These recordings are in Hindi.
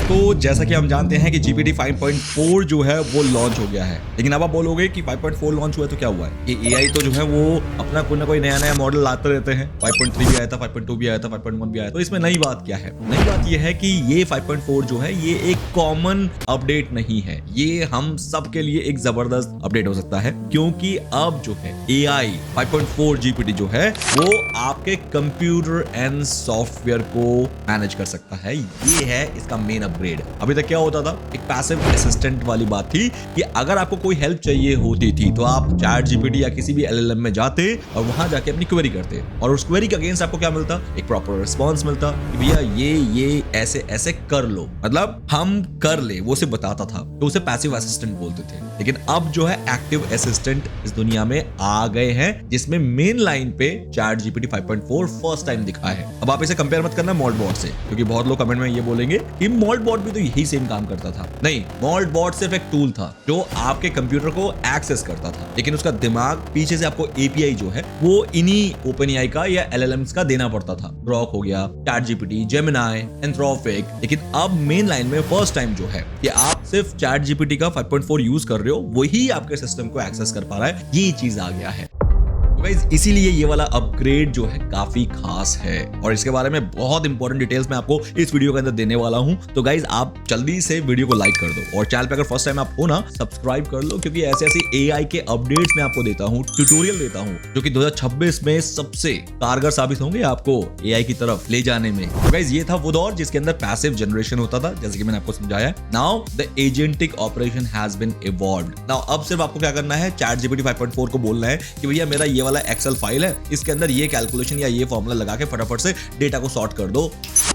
दोस्तों, जैसा कि हम जानते हैं कि GPT 5.4 जो है वो लॉन्च हो गया है, लेकिन अब आप बोलोगे कि 5.4 लॉन्च हुआ तो क्या हुआ है? ये AI तो जो है वो अपना कोई ना कोई नया मॉडल लाते रहते हैं। 5.3 भी आया था, 5.2 भी आया था, 5.1 भी आया था। तो इसमें नई बात क्या है? नई बात ये है कि ये 5.4 जो है ये एक कॉमन अपडेट नहीं है, ये हम सब के लिए एक जबरदस्त अपडेट हो सकता है, क्योंकि अब जो है AI 5.4 GPT जो है वो आपके कंप्यूटर एंड सॉफ्टवेयर को मैनेज कर सकता है। ये है इसका मेन अपग्रेड। अभी तक क्या होता था, एक पैसिव असिस्टेंट वाली बात थी कि अगर आपको कोई हेल्प चाहिए होती थी तो आप ChatGPT या किसी भी LLM में जाते और वहां जाके अपनी क्वेरी करते और उस क्वेरी के अगेंस्ट आपको क्या मिलता, एक प्रॉपर रिस्पॉन्स मिलता कि भैया ये ऐसे ऐसे कर लो, मतलब हम कर ले, वो सिर्फ बताता था। तो उसे पैसिव असिस्टेंट बोलते थे। लेकिन अब जो है एक्टिव असिस्टेंट इस दुनिया में आ गए हैं, जिसमें मेन लाइन पे ChatGPT 5.4 फर्स्ट टाइम दिखा है। अब आप इसे कंपेयर मत करना मोल्टबॉट से, क्योंकि बहुत लोग कमेंट में ये बोलेंगे कि मोल्टबॉट भी तो यही सेम काम करता था। नहीं, मोल्टबॉट सिर्फ एक टूल था जो आपके कंप्यूटर को एक्सेस करता था, लेकिन उसका दिमाग पीछे से आपको API जो है वो इन्हीं OpenAI का या LLMs का देना पड़ता था। ग्रॉक हो गया, ChatGPT, Gemini, Anthropic। लेकिन अब मेन लाइन में फर्स्ट टाइम जो है कि आप सिर्फ ChatGPT का 5.4 यूज कर रहे हो, वही आपके सिस्टम को एक्सेस कर पा रहा है। ये चीज आ गया है। इसीलिए ये वाला अपग्रेड जो है काफी खास है और इसके बारे में बहुत इंपॉर्टेंट डिटेल्स मैं आपको इस वीडियो के अंदर देने वाला हूं। तो गाइज आप जल्दी से वीडियो को लाइक कर दो और चैनल पे अगर फर्स्ट टाइम आप हो ना, सब्सक्राइब कर लो, क्योंकि ऐसे ऐसे AI के अपडेट्स मैं आपको देता हूं, ट्यूटोरियल देता हूं, जो कि 2026 में सबसे कारगर साबित होंगे आपको AI की तरफ ले जाने में। तो गाइज ये था वो दौर जिसके अंदर पैसिव जनरेशन होता था, जैसे कि मैंने आपको समझाया। Now the agentic operation has been evolved. Now अब सिर्फ आपको क्या करना है, ChatGPT 5.4 को बोलना है कि भैया मेरा ये वाला एक्सेल फाइल है, इसके अंदर ये कैलकुलेशन या ये फॉर्मूला लगा के फटाफट से डेटा को सॉर्ट कर दो,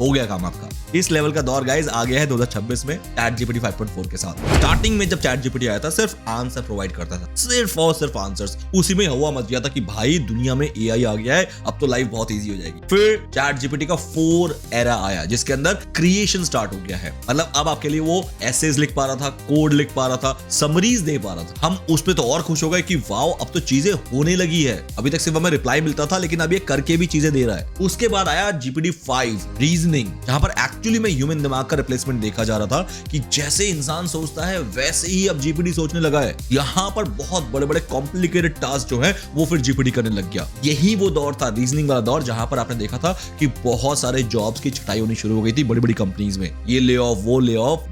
हो गया काम आपका। इस लेवल का दौर गाइस आ गया है 2026 में ChatGPT 5.4 के साथ। स्टार्टिंग में जब ChatGPT आया था सिर्फ आंसर प्रोवाइड करता था, सिर्फ और सिर्फ आंसर्स, उसी में हवा मच गया था कि भाई दुनिया में AI आ गया है, अब तो लाइफ बहुत इजी हो जाएगी। फिर ChatGPT का 4 एरा आया जिसके अंदर क्रिएशन स्टार्ट हो गया है। मतलब अब आपके लिए वो एसेज लिख पा रहा था, कोड लिख पा रहा था, समरीज दे पा रहा था। हम उस पे तो और खुश हो गए कि वाओ अब तो चीजें होने लगी है। अभी तक सिर्फ हमें रिप्लाई मिलता था, लेकिन अब ये करके भी चीजें दे रहा है। उसके बाद आया GPT 5 रीजनिंग, जहां पर एक्चुअली में ह्यूमन दिमाग का रिप्लेसमेंट देखा जा रहा था कि जैसे इंसान सोचता है वैसे ही अब GPT सोचने लगा है। यहां पर बहुत बड़े बड़े कॉम्प्लिकेटेड टास्क जो है वो फिर GPT करने लग गया। यही वो दौर था, रीजनिंग वाला दौर, जहां पर आपने देखा था कि बहुत सारे जॉब्स की छटाई होनी शुरू हो गई थी बड़ी बड़ी कंपनीज में। ये ले ऑफ,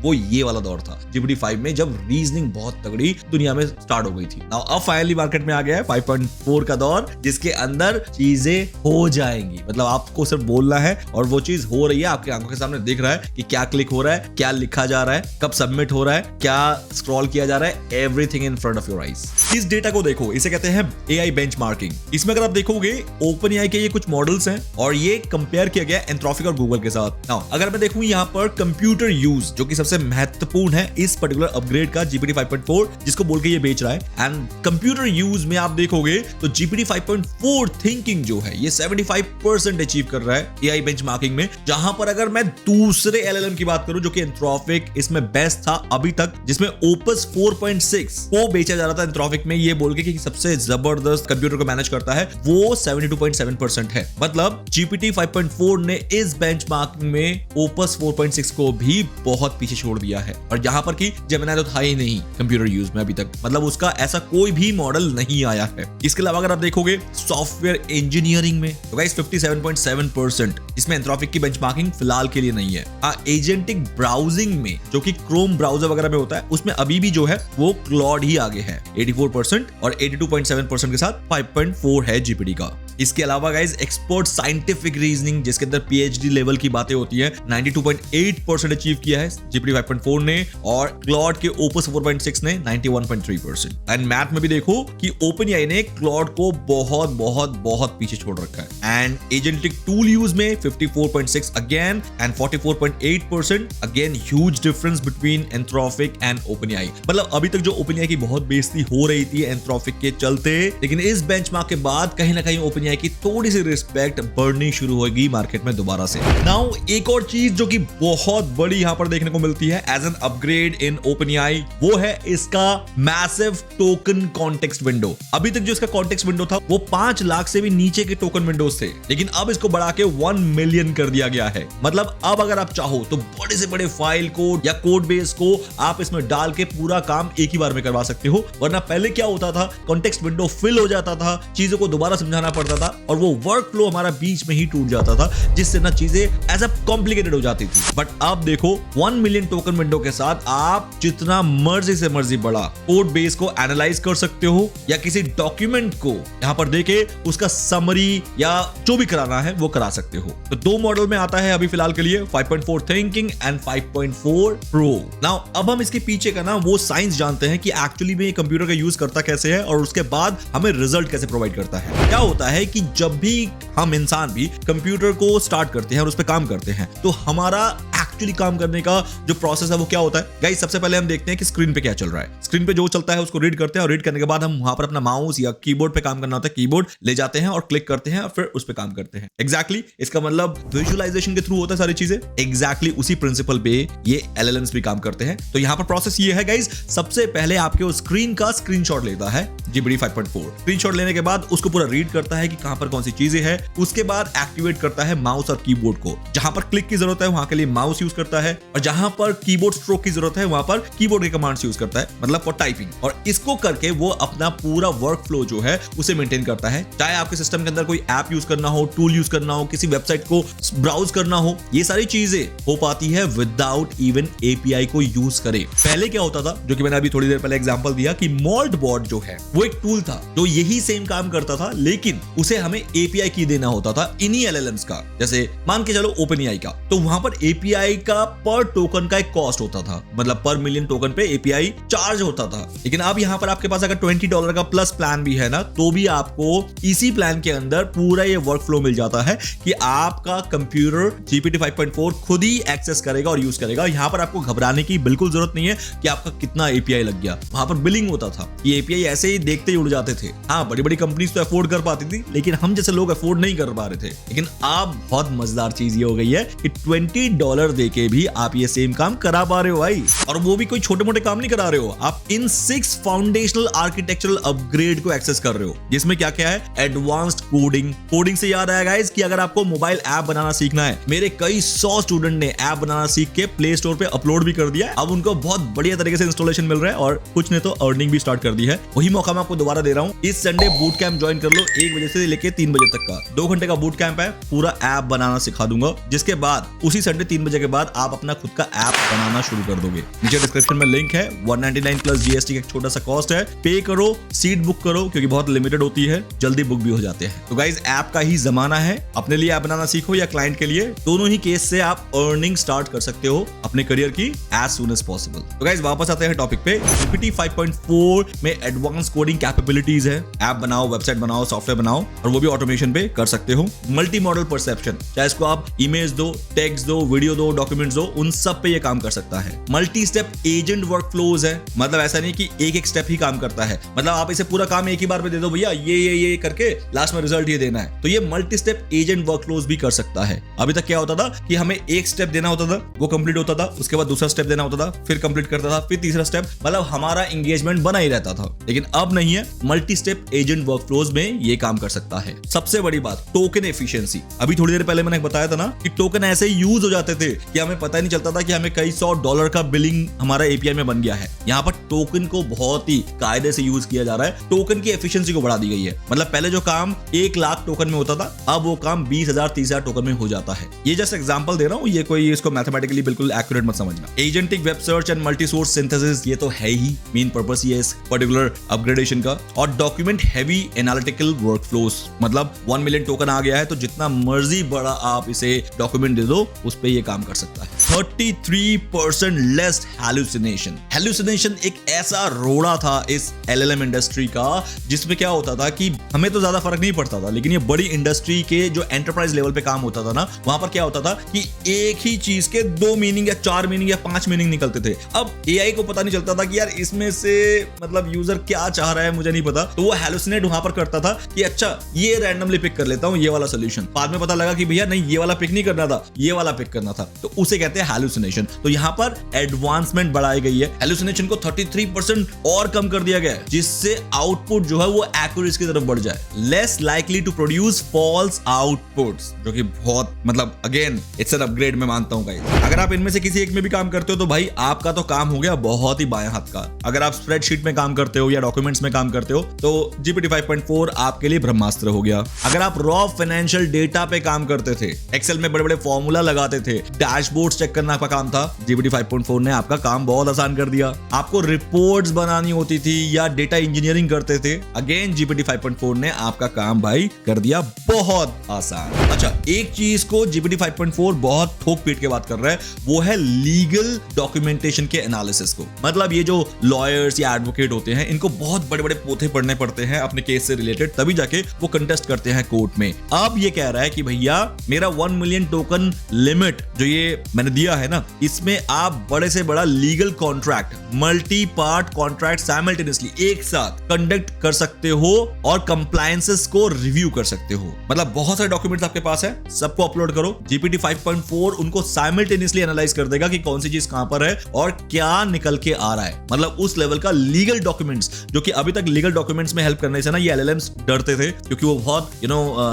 वो ये वाला दौर था GPT 5 में, जब रीजनिंग बहुत तगड़ी दुनिया में स्टार्ट हो गई थी। नाउ अब फाइनली मार्केट में आ गया है 5.4 का दौर, जिसके अंदर चीजें हो जाएंगी। मतलब आपको सिर्फ बोलना है और वो चीज हो रही है, आपकी आंखों के सामने दिख रहा है कि क्या क्लिक हो रहा है, क्या लिखा जा रहा है, कब सबमिट हो रहा है, क्या स्क्रॉल किया जा रहा है, everything in front of your eyes. इस डेटा को देखो, इसे कहते हैं AI बेंचमार्किंग। इसमें अगर आप देखोगे OpenAI के ये कुछ मॉडल्स हैं और ये कंपेयर किया गया Anthropic और गूगल के साथ। नाउ अगर मैं देखूं यहाँ पर कंप्यूटर यूज, जो कि सबसे महत्वपूर्ण है इस पर्टिकुलर अपग्रेड का GPT 5.4, जिसको बोल के ये बेच रहा है, एंड कंप्यूटर यूज में आप देखोगे तो GPT 5.4 थिंकिंग जो है ये 75% अचीव कर रहा है AI बेंचमार्किंग में। जहां पर अगर मैं दूसरे LLM की बात करूं जो कि Anthropic इसमें बेस्ट था अभी तक, जिसमें Opus 4.6 को बेचा जा रहा था Anthropic में, ये बोल के कि सबसे जबरदस्त कंप्यूटर को मैनेज करता है, वो 72.7% है। मतलब GPT 5.4 ने इस बेंचमार्किंग में Opus 4.6 को भी बहुत पीछे छोड़ दिया है। और जहां पर कि Gemini तो था ही नहीं कंप्यूटर यूज में अभी तक, मतलब उसका ऐसा कोई भी मॉडल नहीं आया है। इसके अलावा अगर आप देखोगे सॉफ्टवेयर इंजीनियरिंग में तो गाइस 57.7%, इसमें Anthropic की बेंचमार्किंग फिलहाल के लिए नहीं है। एजेंटिक ब्राउजिंग में, जो कि क्रोम ब्राउजर वगैरह में होता है, उसमें अभी भी जो है वो क्लॉड ही आगे है 84% और 82.7% के साथ 5.4 है GPT का। इसके अलावा गाइज एक्सपर्ट साइंटिफिक रीजनिंग, जिसके अंदर PhD लेवल की बातें होती है, 92.8% अचीव किया है GPT 5.4 ने, और क्लॉड के Opus 4.6 ने 91.3%। एंड मैथ में भी देखो कि OpenAI ने क्लॉड को बहुत बहुत बहुत पीछे छोड़ रखा है। एंड एजेंटिक टूल यूज में 54.6 again and 44.8% again, huge difference between Anthropic and OpenAI। मतलब अभी तक जो OpenAI की बहुत बेइज्जती हो रही थी Anthropic के चलते, लेकिन इस बेंचमार्क के बाद कहीं ना कहीं OpenAI OpenAI की थोड़ी सी रिस्पेक्ट बढ़नी शुरू होगी मार्केट में दोबारा से। नाउ एक और चीज जो कि बहुत बड़ी यहाँ पर देखने को मिलती है as an upgrade in OpenAI, वो है इसका मैसिव टोकन कॉन्टेक्स्ट विंडो। अभी तक जो इसका कॉन्टेक्स्ट विंडो था वो 5 लाख से भी नीचे के टोकन विंडोज थे, लेकिन अब इसको बढ़ा के 1 मिलियन कर दिया गया है। मतलब अब अगर आप चाहो तो बड़े से बड़े फाइल कोड या कोड बेस को आप इसमें डाल के पूरा काम एक ही बार में करवा सकते हो। वरना पहले क्या होता था, कॉन्टेक्स्ट विंडो फिल हो जाता था, चीजों को दोबारा समझाना पड़ता था और वो वर्क फ्लो हमारा बीच में ही टूट जाता था, जिससे ना चीजें एज अ कॉम्प्लिकेटेड हो जाती थी। बट अब देखो 1 मिलियन टोकन विंडो के साथ आप जितना मर्जी से मर्जी बड़ा कोड बेस को एनालाइज कर सकते हो या किसी डॉक्यूमेंट को यहां पर देके उसका समरी या जो भी कराना है वो करा सकते हो। तो 2 मॉडल में आता है अभी फिलहाल के लिए 5.4 थिंकिंग एंड 5.4 प्रो। नाउ अब हम इसके पीछे का ना वो साइंस जानते हैं कि एक्चुअली में कंप्यूटर का यूज करता कैसे है और उसके बाद हमें रिजल्ट कैसे प्रोवाइड करता है। क्या होता है कि जब भी हम इंसान भी कंप्यूटर को स्टार्ट करते हैं और उस पर काम करते हैं तो हमारा एक्चुअली काम करने का जो प्रोसेस है वो क्या होता है। गाइस सबसे पहले हम देखते हैं कि स्क्रीन पे क्या चल रहा है। स्क्रीन पे जो चलता है उसको रीड करते हैं और रीड करने के बाद हम वहां पर अपना माउस या कीबोर्ड पे काम करना होता है, कीबोर्ड ले जाते हैं और क्लिक करते हैं और फिर उस पे काम करते हैं। एग्जैक्टली इसका मतलब विजुअलाइजेशन के थ्रू होता है सारी चीजें। एग्जैक्टली उसी प्रिंसिपल पे ये LLMs भी काम करते हैं। तो यहाँ पर प्रोसेस ये है गाइस, सबसे पहले आपके उस स्क्रीन का स्क्रीनशॉट लेता है GPT 5.4। स्क्रीनशॉट लेने के बाद उसको पूरा रीड करता है कि कहां पर कौन सी चीजें हैं। उसके बाद एक्टिवेट करता है माउस और कीबोर्ड को। जहां पर क्लिक की जरूरत है वहां के लिए माउस यूज करता है और जहां पर कीबोर्ड स्ट्रोक की जरूरत है वहां पर कीबोर्ड के कमांड्स यूज करता है, मतलब फॉर टाइपिंग। और इसको करके वो अपना पूरा वर्क फ्लो जो है उसे मेंटेन करता है। चाहे आपके सिस्टम के अंदर कोई ऐप यूज करना हो, टूल यूज करना हो, किसी वेबसाइट को ब्राउज करना हो, ये सारी चीजें हो पाती है विदाउट इवन API को यूज करे। पहले क्या होता था, जो कि मैंने अभी थोड़ी देर पहले एग्जांपल दिया कि मोल्टबॉट जो है वो एक टूल था जो यही सेम काम करता था, लेकिन उसे हमें API की देना होता था इन्हीं LLMs का। जैसे मान के चलो OpenAI का, तो वहां पर API का पर टोकन का एक कॉस्ट होता था, मतलब पर मिलियन टोकन पे API चार्ज होता था। लेकिन अब यहां पर आपके पास अगर $20 का प्लस प्लान भी है ना, तो भी आपको इसी प्लान के अंदर पूरा ये वर्क फ्लो मिल जाता है कि आपका कंप्यूटर GPT 5.4 खुद ही एक्सेस करेगा और यूज करेगा। यहां पर आपको घबराने की बिल्कुल जरूरत नहीं है कि आपका कितना API लग गया। वहां पर बिलिंग होता था, ये API ऐसे ही देखते ही उड़ जाते थे। हाँ, बड़ी बड़ी कंपनीज तो अफोर्ड कर पाती थी, लेकिन हम जैसे लोग अफोर्ड नहीं कर पा रहे थे। लेकिन अब बहुत मजेदार चीज ये हो गई है कि $20 देके भी आप ये सेम काम करा पा रहे हो भाई। और वो भी कोई छोटे मोटे काम नहीं करा रहे हो, आप इन 6 फाउंडेशनल आर्किटेक्चरल अपग्रेड को एक्सेस कर रहे हो, जिसमें क्या क्या है, एडवांस्ड कोडिंग। कोडिंग से याद आया गाइस कि अगर आपको मोबाइल ऐप बनाना सीखना है, मेरे कई 100 स्टूडेंट ने ऐप बनाना सीख के प्ले स्टोर पे अपलोड भी कर दिया है। अब उनको बहुत बढ़िया तरीके से इंस्टॉलेशन मिल रहा है और कुछ ने तो अर्निंग भी स्टार्ट कर दी है। वही मौका मैं आपको दोबारा दे रहा हूं, इस संडे बूट कैंप ज्वाइन कर लो। 1 बजे से लेके 3 बजे तक का 2 घंटे का बूट कैंप है, पूरा ऐप बनाना सिखा दूंगा। जिसके बाद उसी संडे 3 बजे के बाद आप अपना खुद का ऐप बनाना शुरू कर दोगे। नीचे डिस्क्रिप्शन में लिंक है, 199 प्लस GST का एक छोटा सा कॉस्ट है। पे करो, सीट बुक करो, क्योंकि बहुत लिमिटेड होती है, जल्दी बुक भी हो जाते हैं। तो गाइज ऐप का ही जमाना है, अपने लिए ऐप बनाना सीखो या क्लाइंट के लिए, दोनों ही केस से आप अर्निंग स्टार्ट कर सकते हो अपने करियर की एज सून एज पॉसिबल। तो गाइज वापस आते हैं टॉपिक पे। GPT 5.4 में एडवांस कोडिंग कैपेबिलिटीज है। ऐप बनाओ, वेबसाइट बनाओ, सॉफ्टवेयर बनाओ और वो भी ऑटोमेशन पे कर सकते हो। मल्टी मॉडल परसेप्शन, चाहे इसको आप इमेज दो, टेक्स्ट दो, वीडियो दो, डॉक्यूमेंट्स दो, उन सब पे ये काम कर सकता है। मल्टी स्टेप एजेंट वर्कफ्लोज है, मतलब ऐसा नहीं कि एक एक स्टेप ही काम करता है, मतलब आप इसे पूरा काम एक ही बार में दे दो, भैया ये करके लास्ट में रिजल्ट ये देना है। तो ये मल्टी स्टेप एजेंट वर्कफ्लोज भी कर सकता है। अभी तक क्या होता था कि हमें एक स्टेप देना होता था, वो कंप्लीट होता था, उसके बाद दूसरा स्टेप देना होता था, फिर कंप्लीट करता था, फिर तीसरा स्टेप, मतलब हमारा एंगेजमेंट बना ही रहता था। लेकिन अब नहीं है, मल्टी स्टेप एजेंट वर्कफ्लोज में ये काम कर सकता है। सबसे बड़ी बात, टोकन एफिशिएंसी। अभी थोड़ी देर पहले मैंने बताया था ना कि टोकन ऐसे ही यूज हो जाते थे कि हमें पता ही नहीं चलता था कि हमें कई $100 का बिलिंग हमारा API में बन गया है। यहाँ पर टोकन को बहुत ही कायदे से यूज किया जा रहा है। टोकन की एफिशिएंसी को बढ़ा दी गई है, मतलब पहले जो काम 1 लाख टोकन में होता था, अब वो काम 20,000 30,000 टोकन में हो जाता है। ये जस्ट एग्जांपल दे रहा हूँ, ये कोई इसको मैथमेटिकली बिल्कुल एक्यूरेट मत समझना। Agentic web search and multi source synthesis, ये तो है ही मेन पर्पस ये इस पर्टिकुलर अपग्रेडेशन का। और डॉक्यूमेंट हैवी एनालिटिकल वर्कफ्लोज, मतलब 1 मिलियन टोकन आ गया है तो जितना मर्जी बड़ा आप इसे डॉक्यूमेंट दे दो, उस पे ये काम कर सकता है। 33% लेस हैलुसिनेशन। हैलुसिनेशन एक ऐसा रोड़ा था इस LLM इंडस्ट्री का जिसमें क्या होता था कि हमें तो ज्यादा फर्क नहीं पड़ता था, लेकिन ये बड़ी इंडस्ट्री के जो एंटरप्राइज लेवल पे काम होता था ना, वहां पर क्या होता था कि एक ही चीज के 2 मीनिंग या 4 मीनिंग या 5 मीनिंग निकलते थे। अब AI को पता नहीं चलता था कि यार इसमें से मतलब यूजर क्या चाह रहा है, मुझे नहीं पता, तो वो हैलुसिनेट वहां पर करता था कि अच्छा ये रैंडमली पिक कर लेता हूं ये वाला सोल्यूशन। बाद में पता लगा कि भैया नहीं, ये वाला पिक नहीं करना था, ये वाला पिक करना था, तो उसे कहते हैं हैलुसिनेशन। तो यहां पर एडवांसमेंट बढ़ाई गई है, हैलुसिनेशन को 33% और कम कर दिया गया है, जिससे आउटपुट जो है वो एक्यूरेसी की तरफ बढ़ जाए। Less likely to produce false outputs, जो कि बहुत मतलब अगेन इट्स एन अपग्रेड मैं मानता हूं गाइस। अगर आप इनमें से किसी एक में भी काम करते हो तो भाई आपका तो काम हो गया बहुत ही बाएं हाथ का। अगर आप स्प्रेडशीट में काम करते हो या डॉक्यूमेंट्स में काम करते हो तो GPT 5.4 आपके लिए ब्रह्मास्त्र हो गया। अगर आप रॉ फाइनेंशियल डेटा पे काम करते थे, एक्सेल में बड़े बड़े फॉर्मूला लगाते थे, डैशबोर्ड्स चेक करना आपका काम था, GPT 5.4 ने आपका काम बहुत आसान कर दिया। आपको रिपोर्ट्स बनानी होती थी या डेटा इंजीनियरिंग करते थे, अगेन GPT 5.4 ने आपका काम भाई कर दिया बहुत आसान। अच्छा, एक चीज को GPT 5.4 बहुत ठोक पीट के बात कर रहा है, वो है लीगल डॉक्यूमेंटेशन के एनालिसिस को। मतलब ये जो लॉयर्स या एडवोकेट होते हैं, इनको बहुत बड़े बड़े पोथे पढ़ने पड़ते हैं अपने केस से रिलेटेड, तभी जाके वो कंटेस्ट करते हैं कोर्ट में। अब ये कह रहा है कि भैया मेरा 1 मिलियन टोकन लिमिट जो ये मैंने दिया है ना, इसमें आप बड़े से बड़ा legal contract, multi part contract simultaneously एक साथ कंडक्ट कर सकते हो और कंप्लायंसेस को रिव्यू कर सकते हो। मतलब बहुत सारे डॉक्यूमेंट्स आपके पास है, सबको अपलोड करो, GPT 5.4 उनको साइमल्टेनियसली एनालाइज कर देगा कि कौन सी चीज कहां पर है और क्या निकल के आ रहा है। मतलब उस लेवल का लीगल डॉक्यूमेंट्स, जो कि अभी तक लीगल डॉक्यूमेंट्स में हेल्प करने से ना ये LLMs डरते थे क्योंकि वो बहुत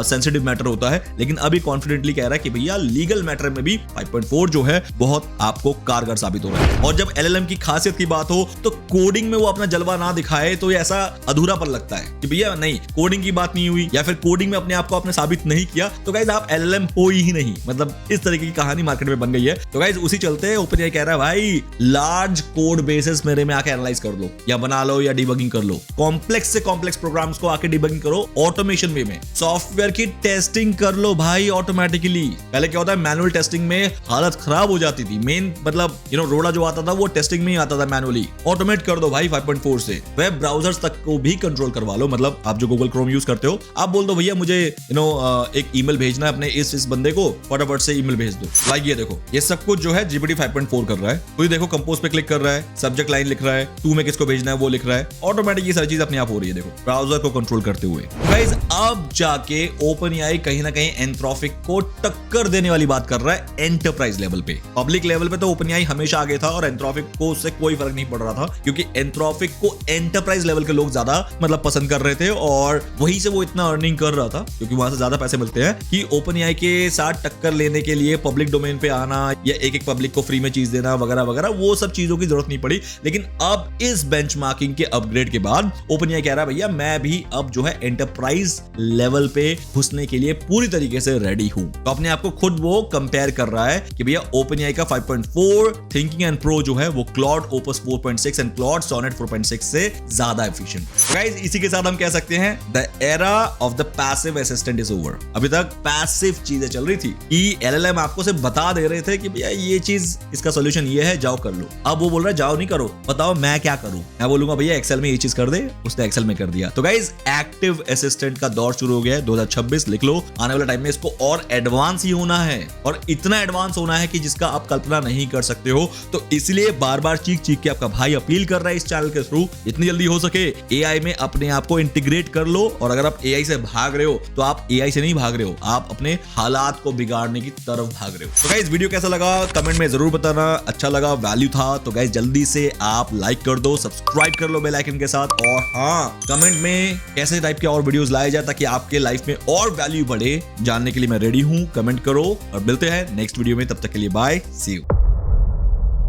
सेंसिटिव मैटर होता है, लेकिन अभी कॉन्फिडेंटली कह रहा है कि भैया लीगल मैटर में भी 5.4 जो है बहुत आपको कारगर साबित हो रहा है। और जब LLM की खासियत की बात हो तो कोडिंग में वो अपना जलवा ना दिखाए तो ये ऐसा अधूरापन लगता है कि भैया नहीं, कोडिंग की बात नहीं हुई या फिर कोडिंग में अपने आप को आपने साबित नहीं किया तो गाइस आप LLM हो ही नहीं। मतलब इस तरीके की कहानी मार्केट में बन गई है। तो गाइस उसी चलते OpenAI कह रहा है भाई लार्ज कोड बेसेस मेरे में आके एनालाइज कर लो या बना लो या डिबगिंग कर लो, कॉम्प्लेक्स से कॉम्प्लेक्स प्रोग्राम्स को आके डिबगिंग करो ऑटोमेशन वे में, सॉफ्टवेयर की टेस्टिंग कर लो भाई ऑटोमेटिकली। पहले क्या होता है, मैनुअल टेस्टिंग में हालत खराब हो जाती थी, मेन मतलब रोड़ा जो आता था वो टेस्टिंग में ही आता था मैनुअली, ऑटोमेट कर दो भाई 5.4 से। वेब ब्राउजर्स तक को भी कंट्रोल करवा लो, मतलब आप जो गूगल क्रोम यूज करते हो आप बोल दो भैया मुझे एक ईमेल भेजना है अपने इस बंदे को, फटाफट से ईमेल भेज दो। लाइक ये देखो, ये सब कुछ जो है GPT 5.4 कर रहा है। तो ये देखो कंपोज पे क्लिक कर रहा है, सब्जेक्ट लाइन लिख रहा है, टू में किसको भेजना है वो लिख रहा है, ऑटोमेटिक ये सारी चीज अपने आप हो रही है। देखो ब्राउजर को कंट्रोल करते हुए गाइस अब जाके OpenAI कहीं ना कहीं एंथ्रोपिक को टक्कर देने वाली बात कर रहा है एंटरप्राइज लेवल पे। पब्लिक लेवल पे तो OpenAI हमेशा आगे था और एंथ्रोपिक को उससे कोई फर्क नहीं पड़ रहा था क्योंकि एंथ्रोपिक को एंटरप्राइज लेवल के लोग ज्यादा मतलब पसंद कर रहे थे और वहीं से वो इतना अर्निंग कर रहा था क्योंकि वहां से ज्यादा पैसे मिलते हैं कि OpenAI के साथ टक्कर लेने के लिए पब्लिक डोमेन पे आना या एक पब्लिक को फ्री में चीज देना वगैरह वगैरह, वो सब चीजों की जरूरत नहीं पड़ी। लेकिन अब इस बेंचमार्किंग के अपग्रेड के बाद OpenAI कह रहा है भैया मैं भी अब जो है एंटरप्राइज लेवल पे घुसने के लिए पूरी तरीके से रेडी हूं। तो अपने आप को खुद वो कंपेयर कर रहा है कि भैया OpenAI का 5.4 थिंकिंग एंड प्रो जो है वो Claude Opus 4.6 and Claude Sonnet 4.6 से ज्यादा एफिशिएंट। गाइस इसी के साथ हम कह सकते हैं the era of the passive assistant is over. अभी तक पैसिव चीजें चल रही थी कि LLM आपको सिर्फ बता दे रहे थे कि भैया ये चीज इसका सॉल्यूशन ये है, जाओ कर लो। अब वो बोल रहा है जाओ नहीं करो, बताओ मैं क्या करूं। मैं बोलूंगा भैया एक्सेल में ये चीज कर दे, उसने एक्सेल में कर दिया। तो गाइस एक्टिव असिस्टेंट का दौर शुरू हो गया है 2026, लिख लो। आने वाले टाइम में इसको और एडवांस ही होना है और इतना एडवांस होना है कि जिसका आप कल्पना नहीं कर सकते हो। तो इसलिए बार बार चीख चीख के आपका भाई अपील कर रहा है इस चैनल के थ्रू इतनी जल्दी हो सके AI में अपने आप को इंटीग्रेट कर लो। और अगर आप AI से भाग रहे हो तो आप AI से नहीं भाग रहे हो, आप अपने हालात को बिगाड़ने की तरफ भाग रहे हो। तो गाइस वीडियो कैसा लगा कमेंट में जरूर बताना, अच्छा लगा वैल्यू था तो गाइस जल्दी से आप लाइक कर दो, सब्सक्राइब कर लो बेल आइकन के साथ। और हाँ, कमेंट में कैसे टाइप के और वीडियोस लाए जाए ताकि आपके लाइफ में और वैल्यू बढ़े, जानने के लिए मैं रेडी हूं। कमेंट करो और मिलते हैं नेक्स्ट वीडियो में, तब तक के लिए बाय, सी यू।